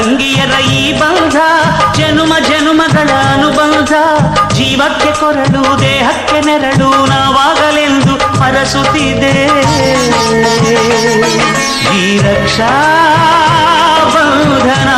ತಂಗಿಯರ ಈ ಬಂಧ ಜನುಮ ಜನುಮಗಳ ಅನುಬಂಧ ಜೀವಕ್ಕೆ ಕೊರಳು ದೇಹಕ್ಕೆ ನೆರಳು ನಾವಾಗಲೆಂದು ಹರಸುತ್ತಿದೆ ಈ ರಕ್ಷಾ ಬಂಧನ.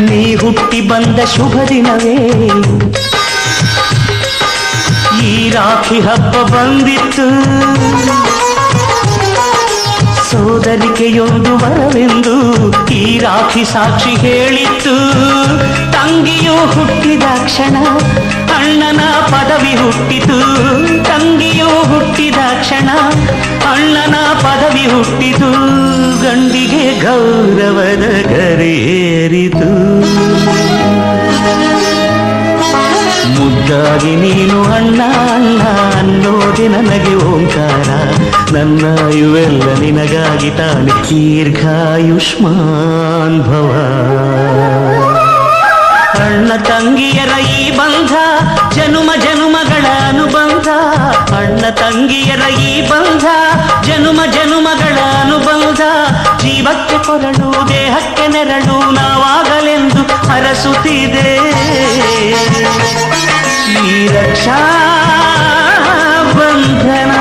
ನೀ ಹುಟ್ಟಿ ಬಂದ ಶುಭ ದಿನವೇ ಈ ರಾಖಿ ಹಬ್ಬ ಬಂದಿತ್ತು ಸೋದರಿಕೆಯೊಂದು ವರವೆಂದು ಈ ರಾಖಿ ಸಾಕ್ಷಿ ಹೇಳಿತ್ತು. ತಂಗಿಯು ಹುಟ್ಟಿದ ಕ್ಷಣ ಅಣ್ಣನ ಪದವಿ ಹುಟ್ಟಿತು ತಂಗಿಯು ಹುಟ್ಟಿದ ಕ್ಷಣ ಅಣ್ಣನ ಪದವಿ ಹುಟ್ಟಿತು ಗಂಡಿಗೆ ಗೌರವದ ಗರೇರಿತು. ಮುದ್ದಾಗಿ ನೀನು ಅಣ್ಣ ಅಣ್ಣ ಅನ್ನೋದೆ ನನಗೆ ಓಂಕಾರ ನನ್ನ ಇವೆಲ್ಲ ನಿನಗಾಗಿ ತಾನೆ ದೀರ್ಘಾಯುಷ್ಮಾನ್ ಭವ. ಅಣ್ಣ ತಂಗಿಯರ ಈ ಬಂಧ ಜನುಮ ಜನುಮಗಳ ಅನುಬಂಧ ಅಣ್ಣ ತಂಗಿಯರ ಈ ಬಂಧ ಜನುಮ ಜನುಮಗಳ ಅನುಬಂಧ ಜೀವಕ್ಕೆ ಕೊರಳು ದೇಹಕ್ಕೆ ನೆರಳು ನಾವಾಗಲೆಂದು ಹರಸುತ್ತಿದೆ ಈ ರಕ್ಷಾ ಬಂಧನ.